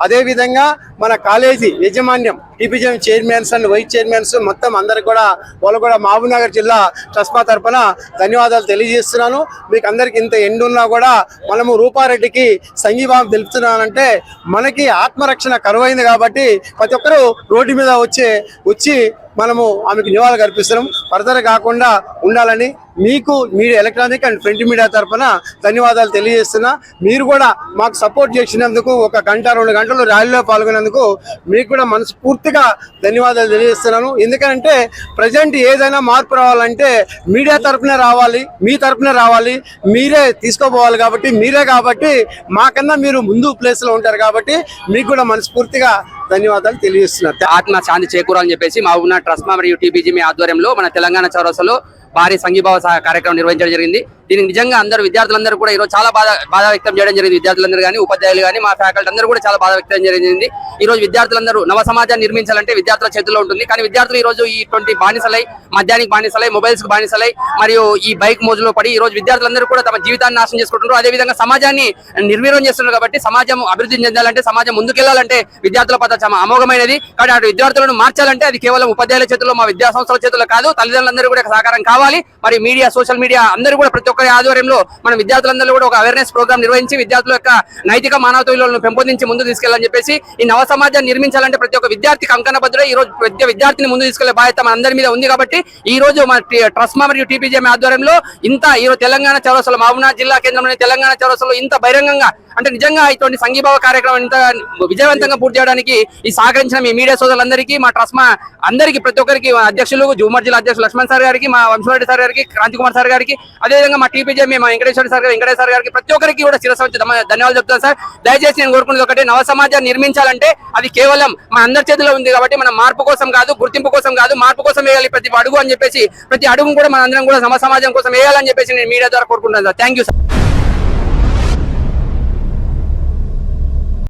అదేవిధంగా మన కాలేజీ యాజమాన్యం టీపీజీఎం చైర్మన్స్ అండ్ వైస్ చైర్మన్స్ మొత్తం అందరికి కూడా వాళ్ళు కూడా మహబూబ్నగర్ జిల్లా ట్రస్మా తరఫున ధన్యవాదాలు తెలియజేస్తున్నాను. మీకు అందరికి ఇంత ఎండున్నా కూడా మనము రూపారెడ్డికి సంఘీభావం తెలుపుతున్నానంటే మనకి ఆత్మరక్షణ కరువైంది కాబట్టి ప్రతి ఒక్కరూ రోడ్డు మీద వచ్చి మనము ఆమెకు నివాళులు అర్పిస్తున్నాం. ఫర్దర్ కాకుండా ఉండాలని మీకు media electronic and print media తరఫున ధన్యవాదాలు తెలియజేస్తున్నా. మీరు కూడా మాకు సపోర్ట్ చేసినందుకు 1 గంట 2 గంటలు ర్యాలీలో పాల్గొనేందుకు మీకు కూడా మనస్ఫూర్తిగా ధన్యవాదాలు తెలియజేస్తున్నాను. ఎందుకంటే ప్రజెంట్ ఏదైనా మార్పు రావాలంటే మీడియా తరఫునే రావాలి, మీ తరఫునే రావాలి, మీరే తీసుకోపోవాలి కాబట్టి మాకన్నా మీరు ముందు ప్లేస్లో ఉంటారు కాబట్టి మీకు కూడా మనస్ఫూర్తిగా ధన్యవాదాలు తెలియజేస్తున్నారు. ఆత్మ శాంతి చేకూరాలని చెప్పేసి మహబూబ్నగర్ ట్రస్మా మరియు టీపీజీఎం ఆధ్వర్యంలో మన తెలంగాణ చౌరస్తాలో భారీ సంఘీభావ కార్యక్రమం నిర్వహించడం జరిగింది. దీనికి నిజంగా అందరూ విద్యార్థులందరూ కూడా ఈరోజు చాలా బాధ వ్యక్తం చేయడం జరిగింది. విద్యార్థులందరూ కానీ ఉపాధ్యాయులు కానీ మా ఫ్యాకల్టీ అందరూ కూడా చాలా బాధ వ్యక్తం జరిగింది. ఈ రోజు విద్యార్థులందరూ నవ సమాజాన్ని నిర్మించాలంటే విద్యార్థుల చేతుల్లో ఉంటుంది. కానీ విద్యార్థులు ఈ రోజు ఇటువంటి బానిసలై, మద్యానికి బానిసలై, మొబైల్స్ కు బానిసలై మరియు ఈ బైక్ మోజులో పడి ఈ రోజు విద్యార్థులందరూ కూడా తమ జీవితాన్ని నాశనం చేసుకుంటున్నారు. అదేవిధంగా సమాజాన్ని నిర్వీర్యం చేస్తున్నారు. కాబట్టి సమాజం అభివృద్ధి చెందాలంటే, సమాజం ముందుకెళ్లాలంటే విద్యార్థుల పద్ధతి చాలా అమోఘమైనది. కాబట్టి అటు విద్యార్థులను మార్చాలంటే అది కేవలం ఉపాధ్యాయుల చేతుల్లో, మా విద్యా సంస్థల చేతుల్లో కాదు, తల్లిదండ్రులందరూ కూడా సహకారం కావాలి. మరి మీడియా, సోషల్ మీడియా అందరూ కూడా ప్రతి ఒక్కరి ఆధ్వర్యంలో మన విద్యార్థులందరూ కూడా ఒక అవేర్నెస్ ప్రోగ్రామ్ నిర్వహించి విద్యార్థుల యొక్క నైతిక మానవత విలువలను పెంపొందించి ముందు తీసుకెళ్లాలని చెప్పేసి ఈ నవ సమాజాన్ని నిర్మించాలంటే ప్రతి ఒక్క విద్యార్థికి కంకణబద్ధుడై ఈ రోజు ప్రతి విద్యార్థిని ముందు తీసుకెళ్లే బాధ్యత మన అందరి మీద ఉంది. కాబట్టి ఈ రోజు మన ట్రస్మా మరియు టీపీజీఎం ఆధ్వర్యంలో ఈ రోజు తెలంగాణ చౌరస్తాలో, మహబూబ్నగర్ జిల్లా కేంద్రంలోని తెలంగాణ చౌరస్తాలో ఇంత బహిరంగంగా అంటే నిజంగా ఇటువంటి సంఘీభావ కార్యక్రమం ఇంత విజయవంతంగా పూర్తి చేయడానికి ఈ సహకరించిన మీ మీడియా సోదరులందరికీ, మా ట్రస్మా అందరికీ, ప్రతి ఒక్కరికి అధ్యక్షులు, ఉమ్మడి జిల్లా అధ్యక్షులు లక్ష్మణ్ సార్ గారికి, మా వంశరెడ్డి సార్ గారికి, క్రాంతి కుమార్ సార్ గారికి, అదేవిధంగా మా టీపీజీఎం మా వెంకటేశ్వర సార్ గారికి ప్రతి ఒక్కరికి కూడా శిరస్సు వచ్చి ధన్యవాదాలు చెప్తాను సార్. దయచేసి నేను కోరుకునేది ఒకటే, నవ సమాజాన్ని నిర్మించాలంటే అది కేవలం మన అందరి చేతిలో ఉంది. కాబట్టి మనం మార్పు కోసం కాదు, గుర్తింపు కోసం కాదు, మార్పు కోసం వేయాలి ప్రతి అడుగు అని చెప్పేసి, ప్రతి అడుగు కూడా మన అందరం కూడా నవ సమాజం కోసం వేయాలని చెప్పేసి నేను మీడియా ద్వారా కోరుకుంటున్నాను సార్. Thank you sir.